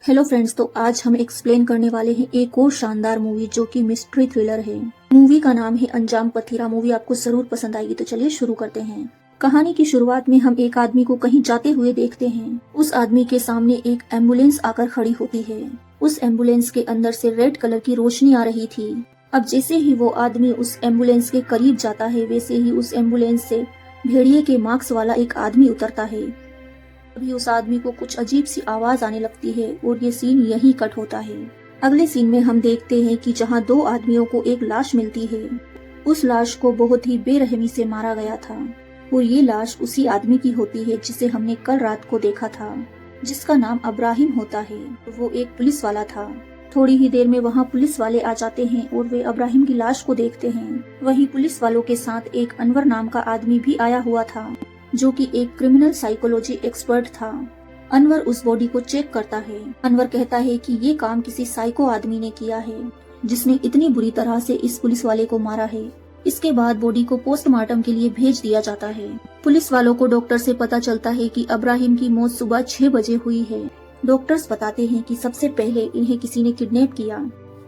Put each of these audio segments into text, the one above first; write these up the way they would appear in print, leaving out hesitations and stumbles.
Hello friends, तो आज हम एक्सप्लेन करने वाले हैं एक और शानदार मूवी जो कि मिस्ट्री थ्रिलर है। मूवी का नाम है अंजाम पथीरा। मूवी आपको जरूर पसंद आएगी, तो चलिए शुरू करते हैं। कहानी की शुरुआत में हम एक आदमी को कहीं जाते हुए देखते हैं। उस आदमी के सामने एक एम्बुलेंस आकर खड़ी होती है। उस एम्बुलेंस के अंदर से रेड कलर की रोशनी आ रही थी। अब जैसे ही वो आदमी उस एम्बुलेंस के करीब जाता है, वैसे ही उस एम्बुलेंस से भेड़िए के मास्क वाला एक आदमी उतरता है। अभी उस आदमी को कुछ अजीब सी आवाज आने लगती है और ये सीन यहीं कट होता है। अगले सीन में हम देखते हैं कि जहां दो आदमियों को एक लाश मिलती है। उस लाश को बहुत ही बेरहमी से मारा गया था और ये लाश उसी आदमी की होती है जिसे हमने कल रात को देखा था, जिसका नाम अब्राहिम होता है। वो एक पुलिस वाला था। थोड़ी ही देर में वहाँ पुलिस वाले आ जाते हैं और वे अब्राहिम की लाश को देखते हैं। वहीं पुलिस वालों के साथ एक अनवर नाम का आदमी भी आया हुआ था, जो कि एक क्रिमिनल साइकोलॉजी एक्सपर्ट था। अनवर उस बॉडी को चेक करता है। अनवर कहता है कि ये काम किसी साइको आदमी ने किया है, जिसने इतनी बुरी तरह से इस पुलिस वाले को मारा है। इसके बाद बॉडी को पोस्टमार्टम के लिए भेज दिया जाता है। पुलिस वालों को डॉक्टर से पता चलता है कि अब्राहिम की मौत सुबह 6 बजे हुई है। डॉक्टर्स बताते हैं कि सबसे पहले इन्हें किसी ने किडनैप किया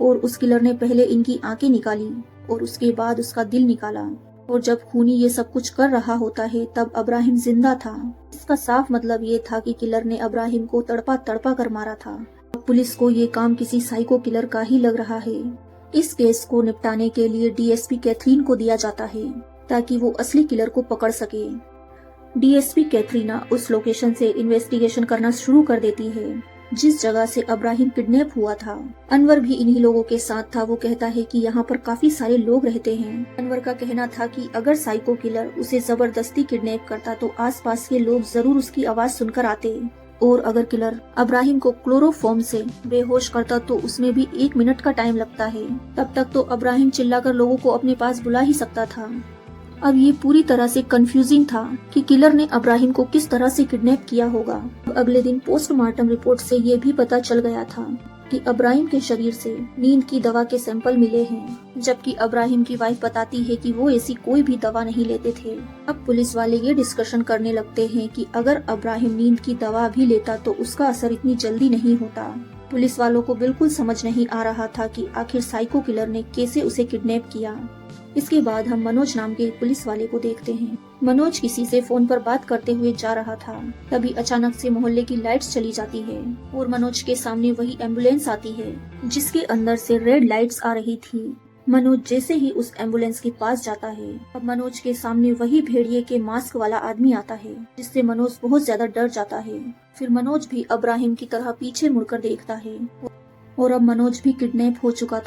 और उस किलर ने पहले इनकी आंखें निकाली और उसके बाद उसका दिल निकाला। और जब खूनी ये सब कुछ कर रहा होता है तब अब्राहिम जिंदा था। इसका साफ मतलब ये था कि किलर ने अब्राहिम को तड़पा तड़पा कर मारा था। पुलिस को ये काम किसी साइको किलर का ही लग रहा है। इस केस को निपटाने के लिए डीएसपी कैथरीन को दिया जाता है ताकि वो असली किलर को पकड़ सके। डीएसपी कैथरीना उस लोकेशन से इन्वेस्टिगेशन करना शुरू कर देती है जिस जगह से अब्राहिम किडनैप हुआ था। अनवर भी इन्हीं लोगों के साथ था। वो कहता है कि यहाँ पर काफी सारे लोग रहते हैं। अनवर का कहना था कि अगर साइको किलर उसे जबरदस्ती किडनैप करता तो आसपास के लोग जरूर उसकी आवाज सुनकर आते, और अगर किलर अब्राहिम को क्लोरोफॉर्म से बेहोश करता तो उसमें भी 1 मिनट का टाइम लगता है। तब तक तो अब्राहिम चिल्लाकर लोगों को अपने पास बुला ही सकता था। अब ये पूरी तरह से कंफ्यूजिंग था कि किलर ने अब्राहिम को किस तरह से किडनैप किया होगा। अगले दिन पोस्टमार्टम रिपोर्ट से ये भी पता चल गया था कि अब्राहिम के शरीर से नींद की दवा के सैंपल मिले हैं, जबकि अब्राहिम की वाइफ बताती है कि वो ऐसी कोई भी दवा नहीं लेते थे। अब पुलिस वाले ये डिस्कशन करने लगते हैं कि अगर अब्राहिम नींद की दवा भी लेता तो उसका असर इतनी जल्दी नहीं होता। पुलिस वालों को बिल्कुल समझ नहीं आ रहा था कि आखिर साइको किलर ने कैसे उसे किडनैप किया। इसके बाद हम मनोज नाम के पुलिस वाले को देखते हैं। मनोज किसी से फोन पर बात करते हुए जा रहा था। तभी अचानक से मोहल्ले की लाइट्स चली जाती है और मनोज के सामने वही एम्बुलेंस आती है जिसके अंदर से रेड लाइट्स आ रही थी। मनोज जैसे ही उस एम्बुलेंस के पास जाता है, अब मनोज के सामने वही भेड़िए के मास्क वाला आदमी आता है, जिससे मनोज बहुत ज्यादा डर जाता है। फिर मनोज भी अब्राहिम की तरह पीछे मुड़कर देखता है और अब मनोज भी किडनैप हो चुका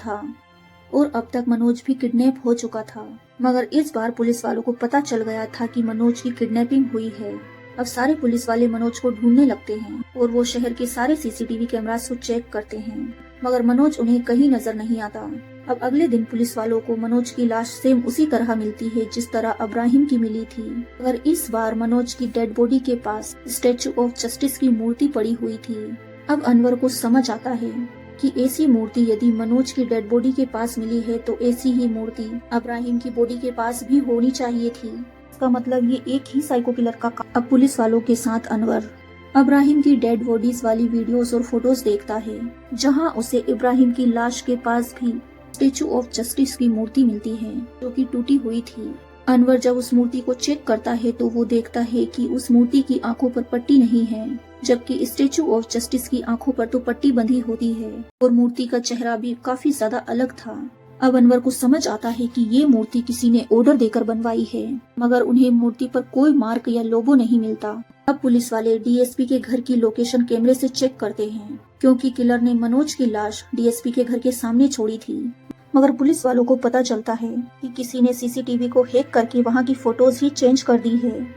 था। मगर इस बार पुलिस वालों को पता चल गया था कि मनोज की किडनैपिंग हुई है। अब सारे पुलिस वाले मनोज को ढूंढने लगते हैं और वो शहर के सारे सीसीटीवी कैमरास को चेक करते हैं, मगर मनोज उन्हें कहीं नजर नहीं आता। अब अगले दिन पुलिस वालों को मनोज की लाश सेम उसी तरह मिलती है जिस तरह अब्राहिम की मिली थी, मगर इस बार मनोज की डेड बॉडी के पास स्टैचू ऑफ जस्टिस की मूर्ति पड़ी हुई थी। अब अनवर को समझ आता है कि ऐसी मूर्ति यदि मनोज की डेड बॉडी के पास मिली है तो ऐसी ही मूर्ति अब्राहिम की बॉडी के पास भी होनी चाहिए थी। इसका मतलब ये एक ही साइको किलर का काम। अब पुलिस वालों के साथ अनवर अब्राहिम की डेड बॉडीज वाली वीडियोस और फोटोज देखता है, जहां उसे इब्राहिम की लाश के पास भी स्टैचू ऑफ जस्टिस की मूर्ति मिलती है जो कि टूटी हुई थी। अनवर जब उस मूर्ति को चेक करता है तो वो देखता है कि उस मूर्ति की आंखों पर पट्टी नहीं है, जबकि स्टैचू ऑफ जस्टिस की आंखों पर तो पट्टी बंधी होती है और मूर्ति का चेहरा भी काफी ज्यादा अलग था। अब अनवर को समझ आता है कि ये मूर्ति किसी ने ऑर्डर देकर बनवाई है, मगर उन्हें मूर्ति पर कोई मार्क या लोगो नहीं मिलता। अब पुलिस वाले डीएसपी के घर की लोकेशन कैमरे से चेक करते हैं, क्योंकि किलर ने मनोज की लाश डीएसपी के घर के सामने छोड़ी थी। मगर पुलिस वालों को पता चलता है कि किसी ने सीसीटीवी को हैक करके वहाँ की फोटोज ही चेंज कर दी है।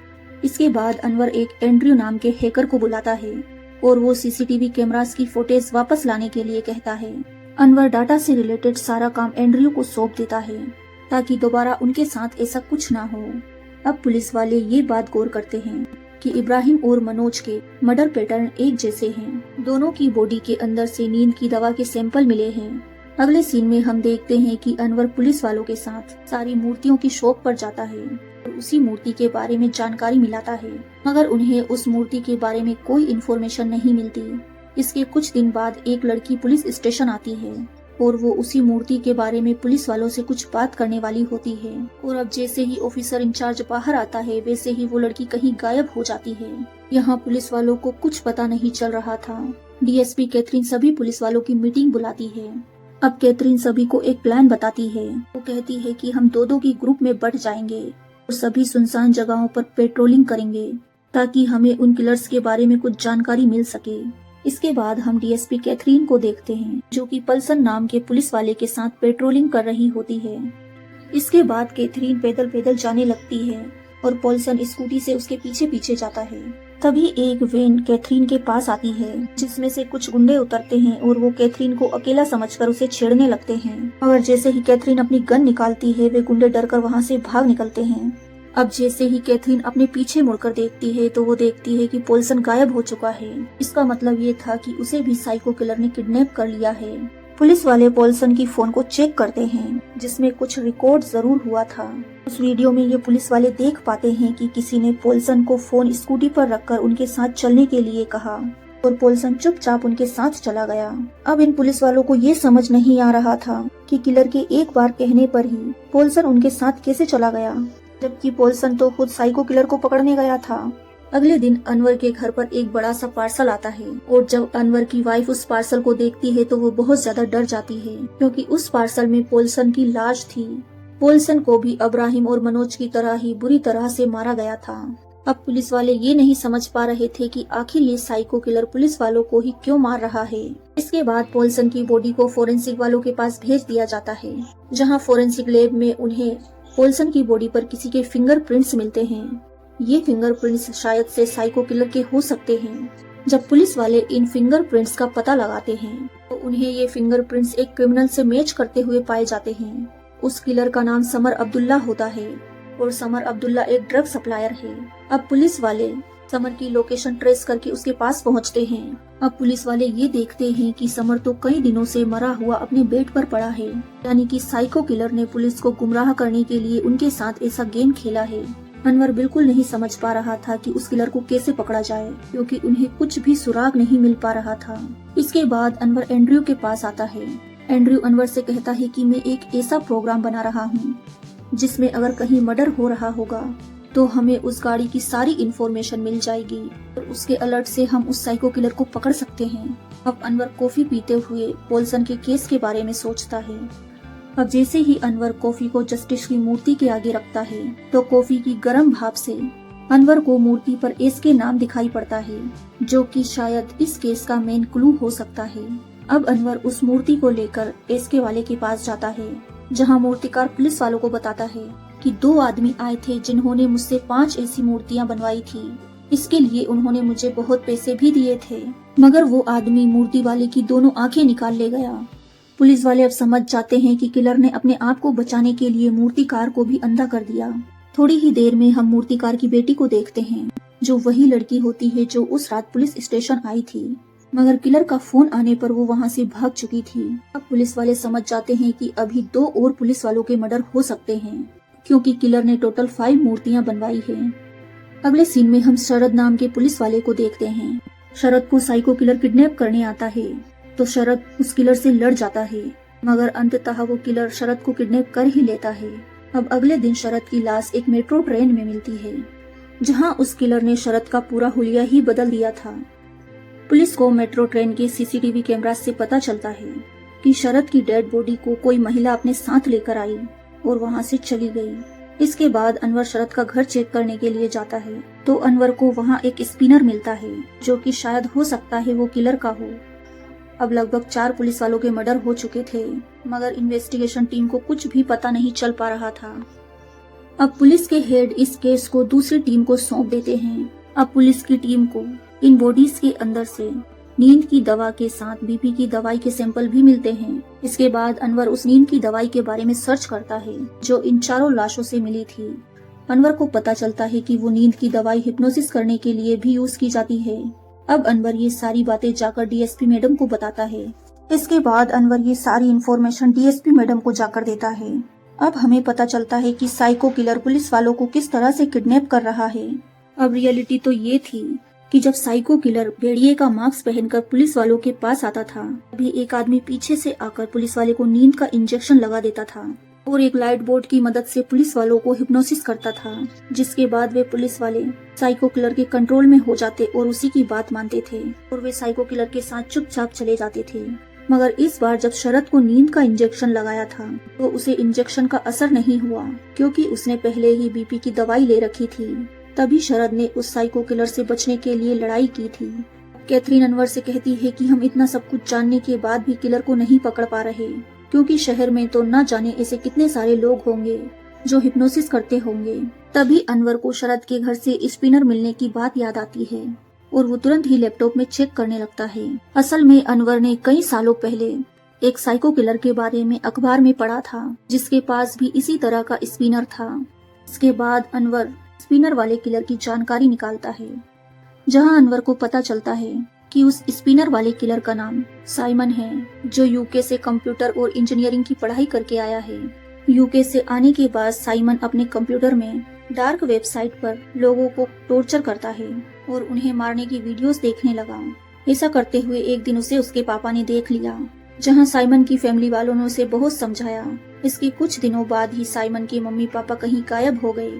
इसके बाद अनवर एक एंड्रयू नाम के हैकर को बुलाता है और वो सीसीटीवी कैमरास की फोटेज वापस लाने के लिए कहता है। अनवर डाटा से रिलेटेड सारा काम एंड्रयू को सौंप देता है ताकि दोबारा उनके साथ ऐसा कुछ ना हो। अब पुलिस वाले ये बात गौर करते हैं कि इब्राहिम और मनोज के मर्डर पैटर्न एक जैसे हैं। दोनों की बॉडी के अंदर से नींद की दवा के सैंपल मिले हैं। अगले सीन में हम देखते हैं कि अनवर पुलिस वालों के साथ सारी मूर्तियों की शॉप पर जाता है और उसी मूर्ति के बारे में जानकारी मिलाता है, मगर उन्हें उस मूर्ति के बारे में कोई इन्फॉर्मेशन नहीं मिलती। इसके कुछ दिन बाद एक लड़की पुलिस स्टेशन आती है और वो उसी मूर्ति के बारे में पुलिस वालों से कुछ बात करने वाली होती है। और अब जैसे ही ऑफिसर इंचार्ज बाहर आता है वैसे ही वो लड़की कहीं गायब हो जाती है। यहाँ पुलिस वालों को कुछ पता नहीं चल रहा था। डीएसपी कैथरीन सभी पुलिस वालों की मीटिंग बुलाती है। अब कैथरीन सभी को एक प्लान बताती है। वो कहती है कि हम दो की ग्रुप में बट जाएंगे और सभी सुनसान जगहों पर पेट्रोलिंग करेंगे ताकि हमें उन किलर्स के बारे में कुछ जानकारी मिल सके। इसके बाद हम डीएसपी कैथरीन को देखते हैं जो कि पल्सन नाम के पुलिस वाले के साथ पेट्रोलिंग कर रही होती है। इसके बाद कैथरीन पैदल पैदल जाने लगती है और पॉल्सन स्कूटी से उसके पीछे पीछे जाता है। तभी एक वैन कैथरीन के पास आती है जिसमें से कुछ गुंडे उतरते हैं और वो कैथरीन को अकेला समझकर उसे छेड़ने लगते हैं। मगर जैसे ही कैथरीन अपनी गन निकालती है वे गुंडे डरकर वहाँ से भाग निकलते हैं। अब जैसे ही कैथरीन अपने पीछे मुड़कर देखती है तो वो देखती है कि पॉल्सन गायब हो चुका है। इसका मतलब ये था कि उसे भी साइको किलर ने किडनैप कर लिया है। पुलिस वाले पॉल्सन की फोन को चेक करते हैं जिसमें कुछ रिकॉर्ड जरूर हुआ था। उस वीडियो में ये पुलिस वाले देख पाते हैं कि किसी ने पॉल्सन को फोन स्कूटी पर रखकर उनके साथ चलने के लिए कहा और पॉल्सन चुपचाप उनके साथ चला गया। अब इन पुलिस वालों को ये समझ नहीं आ रहा था कि किलर के एक बार कहने पर ही पॉल्सन उनके साथ कैसे चला गया, जबकि पॉल्सन तो खुद साइको किलर को पकड़ने गया था। अगले दिन अनवर के घर पर एक बड़ा सा पार्सल आता है और जब अनवर की वाइफ उस पार्सल को देखती है तो वो बहुत ज्यादा डर जाती है क्योंकि उस पार्सल में पॉल्सन की लाश थी। पॉल्सन को भी अब्राहिम और मनोज की तरह ही बुरी तरह से मारा गया था। अब पुलिस वाले ये नहीं समझ पा रहे थे कि आखिर ये साइको किलर पुलिस वालों को ही क्यों मार रहा है। इसके बाद पॉल्सन की बॉडी को फोरेंसिक वालों के पास भेज दिया जाता है जहाँ फोरेंसिक लैब में उन्हें पॉल्सन की बॉडी पर किसी के फिंगरप्रिंट्स मिलते हैं। ये फिंगरप्रिंट्स शायद से साइको किलर के हो सकते हैं। जब पुलिस वाले इन फिंगरप्रिंट्स का पता लगाते हैं तो उन्हें ये फिंगरप्रिंट्स एक क्रिमिनल से मैच करते हुए पाए जाते हैं। उस किलर का नाम समर अब्दुल्ला होता है और समर अब्दुल्ला एक ड्रग सप्लायर है। अब पुलिस वाले समर की लोकेशन ट्रेस करके उसके पास पहुंचते हैं। अब पुलिस वाले ये देखते हैं कि समर तो कई दिनों से मरा हुआ अपने बेड पर पड़ा है, यानी कि साइको किलर ने पुलिस को गुमराह करने के लिए उनके साथ ऐसा गेम खेला है। अनवर बिल्कुल नहीं समझ पा रहा था कि उस किलर को कैसे पकड़ा जाए क्योंकि उन्हें कुछ भी सुराग नहीं मिल पा रहा था। इसके बाद अनवर एंड्रयू के पास आता है। एंड्रयू अनवर से कहता है कि मैं एक ऐसा प्रोग्राम बना रहा हूँ जिसमें अगर कहीं मर्डर हो रहा होगा तो हमें उस गाड़ी की सारी इन्फॉर्मेशन मिल जाएगी और उसके अलर्ट से हम उस साइको किलर को पकड़ सकते हैं। अब अनवर कॉफी पीते हुए पॉल्सन के केस के बारे में सोचता है। अब जैसे ही अनवर कॉफी को जस्टिस की मूर्ति के आगे रखता है तो कॉफी की गर्म भाप से अनवर को मूर्ति पर एस के नाम दिखाई पड़ता है जो कि शायद इस केस का मेन क्लू हो सकता है। अब अनवर उस मूर्ति को लेकर एस के वाले के पास जाता है जहाँ मूर्तिकार पुलिस वालों को बताता है कि 2 आदमी आए थे जिन्होंने मुझसे 5 ऐसी मूर्तियां बनवाई थी। इसके लिए उन्होंने मुझे बहुत पैसे भी दिए थे, मगर वो आदमी मूर्ति वाले की दोनों आंखें निकाल ले गया। पुलिस वाले अब समझ जाते हैं कि किलर ने अपने आप को बचाने के लिए मूर्तिकार को भी अंधा कर दिया। थोड़ी ही देर में हम मूर्तिकार की बेटी को देखते हैं जो वही लड़की होती है जो उस रात पुलिस स्टेशन आई थी, मगर किलर का फोन आने पर वो वहाँ से भाग चुकी थी। अब पुलिस वाले समझ जाते हैं कि अभी 2 और पुलिस वालों के मर्डर हो सकते हैं क्योंकि किलर ने टोटल 5 मूर्तियां बनवाई है। अगले सीन में हम शरद नाम के पुलिस वाले को देखते हैं। शरद को साइको किलर किडनैप करने आता है तो शरद उस किलर से लड़ जाता है, मगर अंततः वो किलर शरद को किडनैप कर ही लेता है। अब अगले दिन शरद की लाश एक मेट्रो ट्रेन में मिलती है जहां उस किलर ने शरद का पूरा हुलिया ही बदल दिया था। पुलिस को मेट्रो ट्रेन के सीसीटीवी कैमरा से पता चलता है कि शरद की डेड बॉडी को कोई महिला अपने साथ लेकर आई और वहां से चली गई। इसके बाद अनवर शरद का घर चेक करने के लिए जाता है तो अनवर को वहां एक स्पिनर मिलता है जो कि शायद हो सकता है वो किलर का हो। अब लगभग 4 पुलिस वालों के मर्डर हो चुके थे, मगर इन्वेस्टिगेशन टीम को कुछ भी पता नहीं चल पा रहा था। अब पुलिस के हेड इस केस को दूसरी टीम को सौंप देते हैं। अब पुलिस की टीम को इन बॉडीज के अंदर से नींद की दवा के साथ बीपी की दवाई के सैंपल भी मिलते हैं। इसके बाद अनवर उस नींद की दवाई के बारे में सर्च करता है जो इन 4 लाशों से मिली थी। अनवर को पता चलता है कि वो नींद की दवाई हिप्नोसिस करने के लिए भी यूज की जाती है। अब अनवर ये सारी बातें जाकर डीएसपी मैडम को बताता है। इसके बाद अनवर ये सारी इन्फॉर्मेशन डीएसपी मैडम को जाकर देता है। अब हमें पता चलता है कि साइको किलर पुलिस वालों को किस तरह से किडनैप कर रहा है। अब रियलिटी तो ये थी कि जब साइको किलर भेड़िए का मास्क पहनकर पुलिस वालों के पास आता था, तभी एक आदमी पीछे से आकर पुलिस वाले को नींद का इंजेक्शन लगा देता था और एक लाइट बोर्ड की मदद से पुलिस वालों को हिप्नोसिस करता था, जिसके बाद वे पुलिस वाले साइको किलर के कंट्रोल में हो जाते और उसी की बात मानते थे और वे साइको किलर के साथ चुपचाप चले जाते थे। मगर इस बार जब शरद को नींद का इंजेक्शन लगाया था तो उसे इंजेक्शन का असर नहीं हुआ, क्योंकि उसने पहले ही बीपी की दवाई ले रखी थी। तभी शरद ने उस साइको किलर से बचने के लिए लड़ाई की थी। कैथरीन अनवर से कहती है कि हम इतना सब कुछ जानने के बाद भी किलर को नहीं पकड़ पा रहे, क्योंकि शहर में तो न जाने ऐसे कितने सारे लोग होंगे जो हिप्नोसिस करते होंगे। तभी अनवर को शरद के घर से स्पिनर मिलने की बात याद आती है और वो तुरंत ही लैपटॉप में चेक करने लगता है। असल में अनवर ने कई सालों पहले एक साइको किलर के बारे में अखबार में पढ़ा था, जिसके पास भी इसी तरह का स्पिनर था। इसके बाद अनवर स्पिनर वाले किलर की जानकारी निकालता है, जहां अनवर को पता चलता है कि उस स्पिनर वाले किलर का नाम साइमन है, जो यूके से कंप्यूटर और इंजीनियरिंग की पढ़ाई करके आया है। यूके से आने के बाद साइमन अपने कंप्यूटर में डार्क वेबसाइट पर लोगों को टॉर्चर करता है और उन्हें मारने की वीडियोस देखने लगा। ऐसा करते हुए एक दिन उसे उसके पापा ने देख लिया, जहां साइमन की फैमिली वालों ने उसे बहुत समझाया। इसके कुछ दिनों बाद ही साइमन के मम्मी पापा कहीं गायब हो गए।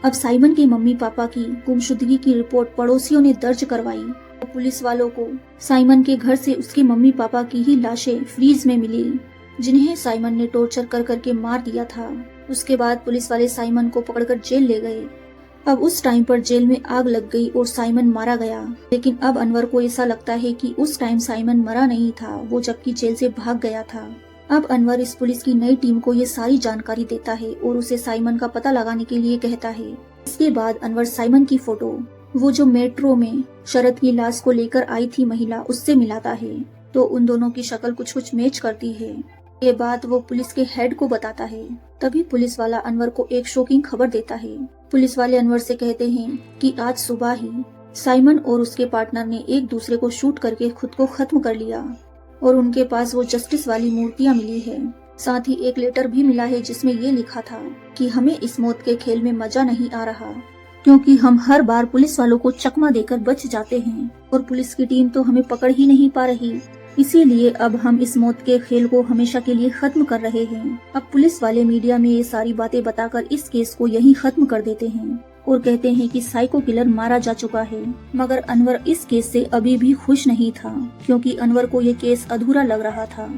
अब साइमन के मम्मी पापा की गुमशुदगी की रिपोर्ट पड़ोसियों ने दर्ज करवाई और पुलिस वालों को साइमन के घर से उसके मम्मी पापा की ही लाशें फ्रीज में मिली, जिन्हें साइमन ने टॉर्चर कर करके मार दिया था। उसके बाद पुलिस वाले साइमन को पकड़कर जेल ले गए। अब उस टाइम पर जेल में आग लग गई और साइमन मारा गया। लेकिन अब अनवर को ऐसा लगता है कि उस टाइम साइमन मरा नहीं था, वो जबकि जेल से भाग गया था। अब अनवर इस पुलिस की नई टीम को ये सारी जानकारी देता है और उसे साइमन का पता लगाने के लिए कहता है। इसके बाद अनवर साइमन की फोटो, वो जो मेट्रो में शरद की लाश को लेकर आई थी महिला, उससे मिलाता है, तो उन दोनों की शक्ल कुछ कुछ मैच करती है। ये बात वो पुलिस के हेड को बताता है। तभी पुलिस वाला अनवर को एक शॉकिंग खबर देता है। पुलिस वाले अनवर से कहते हैं कि आज सुबह ही साइमन और उसके पार्टनर ने एक दूसरे को शूट करके खुद को खत्म कर लिया और उनके पास वो जस्टिस वाली मूर्तियां मिली है। साथ ही एक लेटर भी मिला है जिसमें ये लिखा था कि हमें इस मौत के खेल में मजा नहीं आ रहा, क्योंकि हम हर बार पुलिस वालों को चकमा देकर बच जाते हैं और पुलिस की टीम तो हमें पकड़ ही नहीं पा रही। इसीलिए अब हम इस मौत के खेल को हमेशा के लिए खत्म कर रहे हैं। अब पुलिस वाले मीडिया में ये सारी बातें बताकर इस केस को यहीं खत्म कर देते हैं और कहते हैं कि साइको किलर मारा जा चुका है। मगर अनवर इस केस से अभी भी खुश नहीं था, क्योंकि अनवर को ये केस अधूरा लग रहा था।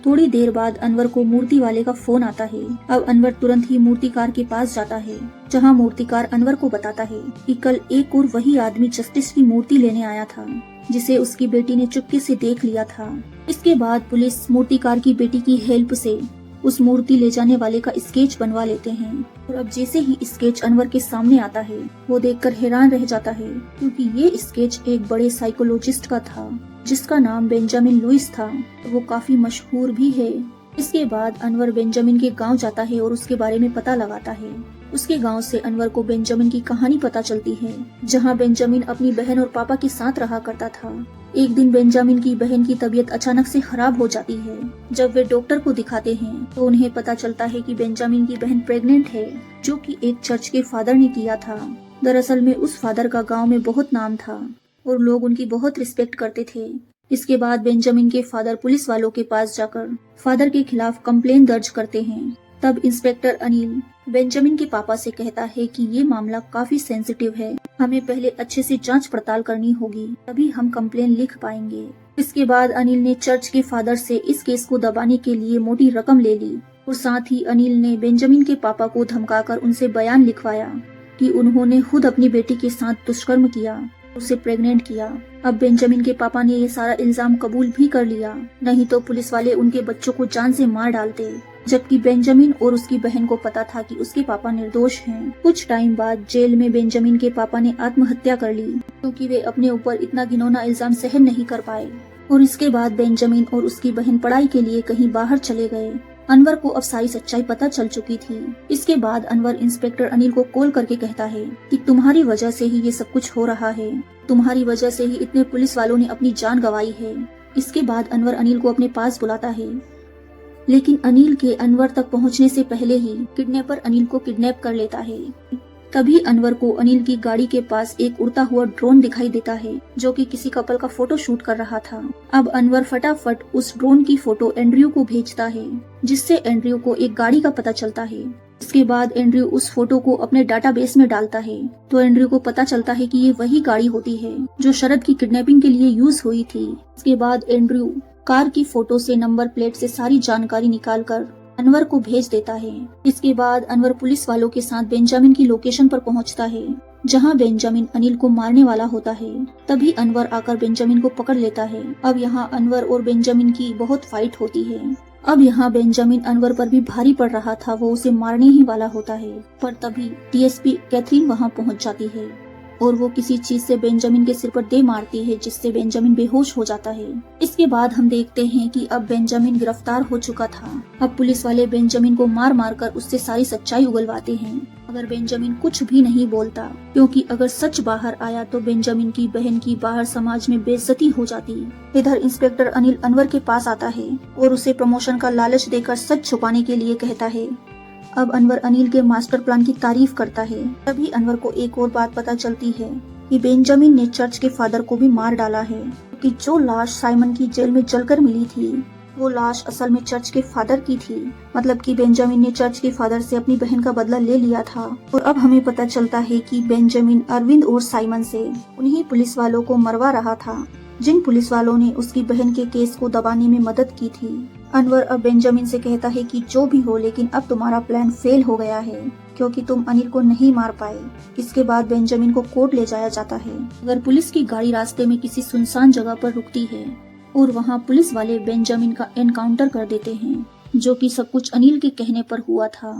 थोड़ी देर बाद अनवर को मूर्ति वाले का फोन आता है। अब अनवर तुरंत ही मूर्तिकार के पास जाता है, जहां मूर्तिकार अनवर को बताता है कि कल एक और वही आदमी जस्टिस की मूर्ति लेने आया था, जिसे उसकी बेटी ने चुपके से देख लिया था। इसके बाद पुलिस मूर्तिकार की बेटी की हेल्प से उस मूर्ति ले जाने वाले का स्केच बनवा लेते हैं। और अब जैसे ही स्केच अनवर के सामने आता है, वो देखकर हैरान रह जाता है, क्योंकि ये स्केच एक बड़े साइकोलॉजिस्ट का था, जिसका नाम बेंजामिन लुइस था। वो काफी मशहूर भी है। इसके बाद अनवर बेंजामिन के गांव जाता है और उसके बारे में पता लगाता है। उसके गांव से अनवर को बेंजामिन की कहानी पता चलती है, जहां बेंजामिन अपनी बहन और पापा के साथ रहा करता था। एक दिन बेंजामिन की बहन की तबीयत अचानक से खराब हो जाती है। जब वे डॉक्टर को दिखाते हैं तो उन्हें पता चलता है कि बेंजामिन की बहन प्रेग्नेंट है, जो कि एक चर्च के फादर ने किया था। दरअसल में उस फादर का गांव में बहुत नाम था और लोग उनकी बहुत रिस्पेक्ट करते थे। इसके बाद बेंजामिन के फादर पुलिस वालों के पास जाकर फादर के खिलाफ कंप्लेन दर्ज करते हैं। तब इंस्पेक्टर अनिल बेंजामिन के पापा से कहता है कि ये मामला काफी सेंसिटिव है, हमें पहले अच्छे से जांच पड़ताल करनी होगी, तभी हम कंप्लेन लिख पाएंगे। इसके बाद अनिल ने चर्च के फादर से इस केस को दबाने के लिए मोटी रकम ले ली और साथ ही अनिल ने बेंजामिन के पापा को धमकाकर उनसे बयान लिखवाया कि उन्होंने खुद अपनी बेटी के साथ दुष्कर्म किया, उसे प्रेग्नेंट किया। अब बेंजामिन के पापा ने ये सारा इल्जाम कबूल भी कर लिया, नहीं तो पुलिस वाले उनके बच्चों को जान से मार डालते। जबकि बेंजामिन और उसकी बहन को पता था कि उसके पापा निर्दोष हैं। कुछ टाइम बाद जेल में बेंजामिन के पापा ने आत्महत्या कर ली, क्योंकि वे अपने ऊपर इतना घिनौना इल्जाम सहन नहीं कर पाए। और इसके बाद बेंजामिन और उसकी बहन पढ़ाई के लिए कहीं बाहर चले गए। अनवर को अब सारी सच्चाई पता चल चुकी थी। इसके बाद अनवर इंस्पेक्टर अनिल को कॉल करके कहता है कि तुम्हारी वजह से ही ये सब कुछ हो रहा है, तुम्हारी वजह से ही इतने पुलिस वालों ने अपनी जान गंवाई है। इसके बाद अनवर अनिल को अपने पास बुलाता है, लेकिन अनिल के अनवर तक पहुंचने से पहले ही किडनैपर अनिल को किडनैप कर लेता है। तभी अनवर को अनिल की गाड़ी के पास एक उड़ता हुआ ड्रोन दिखाई देता है जो कि किसी कपल का फोटो शूट कर रहा था। अब अनवर फटाफट उस ड्रोन की फोटो एंड्रयू को भेजता है, जिससे एंड्रयू को एक गाड़ी का पता चलता है। इसके बाद एंड्रयू उस फोटो को अपने डाटाबेस में डालता है तो एंड्रयू को पता चलता है कि ये वही गाड़ी होती है जो शरद की किडनैपिंग के लिए यूज हुई थी। इसके बाद एंड्रयू कार की फोटो से नंबर प्लेट से सारी जानकारी निकालकर अनवर को भेज देता है। इसके बाद अनवर पुलिस वालों के साथ बेंजामिन की लोकेशन पर पहुंचता है, जहां बेंजामिन अनिल को मारने वाला होता है। तभी अनवर आकर बेंजामिन को पकड़ लेता है। अब यहाँ अनवर और बेंजामिन की बहुत फाइट होती है। अब यहाँ बेंजामिन अनवर पर भी भारी पड़ रहा था, वो उसे मारने ही वाला होता है, पर तभी डीएसपी कैथरीन वहाँ पहुँच जाती है और वो किसी चीज से बेंजामिन के सिर पर दे मारती है, जिससे बेंजामिन बेहोश हो जाता है। इसके बाद हम देखते हैं कि अब बेंजामिन गिरफ्तार हो चुका था। अब पुलिस वाले बेंजामिन को मार मार कर उससे सारी सच्चाई उगलवाते हैं, मगर बेंजामिन कुछ भी नहीं बोलता, क्योंकि अगर सच बाहर आया तो बेंजामिन की बहन की बाहर समाज में बेइज्जती हो जाती। इधर इंस्पेक्टर अनिल अनवर के पास आता है और उसे प्रमोशन का लालच देकर सच छुपाने के लिए कहता है। अब अनवर अनिल के मास्टर प्लान की तारीफ करता है। तभी अनवर को एक और बात पता चलती है कि बेंजामिन ने चर्च के फादर को भी मार डाला है, कि जो लाश साइमन की जेल में जलकर मिली थी वो लाश असल में चर्च के फादर की थी। मतलब कि बेंजामिन ने चर्च के फादर से अपनी बहन का बदला ले लिया था। और अब हमें पता चलता है कि बेंजामिन अरविंद और साइमन से उन्हीं पुलिस वालों को मरवा रहा था, जिन पुलिस वालों ने उसकी बहन के केस को दबाने में मदद की थी। अनवर अब बेंजामिन से कहता है कि जो भी हो, लेकिन अब तुम्हारा प्लान फेल हो गया है, क्योंकि तुम अनिल को नहीं मार पाए। इसके बाद बेंजामिन को कोर्ट ले जाया जाता है। अगर पुलिस की गाड़ी रास्ते में किसी सुनसान जगह पर रुकती है और वहाँ पुलिस वाले बेंजामिन का एनकाउंटर कर देते हैं, जो कि सब कुछ अनिल के कहने पर हुआ था।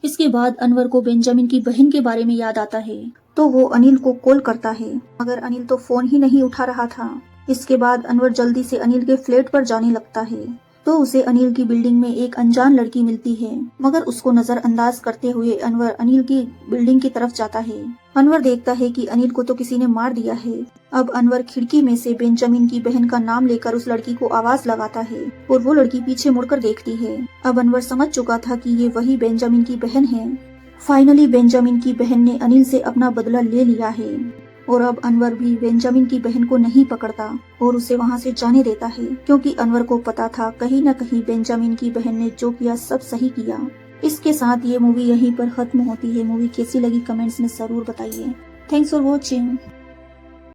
इसके बाद अनवर को बेंजामिन की बहन के बारे में याद आता है, तो वो अनिल को कॉल करता है, मगर अनिल तो फोन ही नहीं उठा रहा था। इसके बाद अनवर जल्दी से अनिल के फ्लैट पर जाने लगता है, तो उसे अनिल की बिल्डिंग में एक अनजान लड़की मिलती है, मगर उसको नजरअंदाज करते हुए अनवर अनिल की बिल्डिंग की तरफ जाता है। अनवर देखता है कि अनिल को तो किसी ने मार दिया है। अब अनवर खिड़की में से बेंजामिन की बहन का नाम लेकर उस लड़की को आवाज लगाता है और वो लड़की पीछे मुड़कर देखती है। अब अनवर समझ चुका था कि ये वही बेंजामिन की बहन है। फाइनली बेंजामिन की बहन ने अनिल से अपना बदला ले लिया है और अब अनवर भी बेंजामिन की बहन को नहीं पकड़ता और उसे वहाँ से जाने देता है, क्योंकि अनवर को पता था कहीं न कहीं बेंजामिन की बहन ने जो किया सब सही किया। इसके साथ ये मूवी यहीं पर खत्म होती है। मूवी कैसी लगी कमेंट्स में जरूर बताइए। Thanks for watching.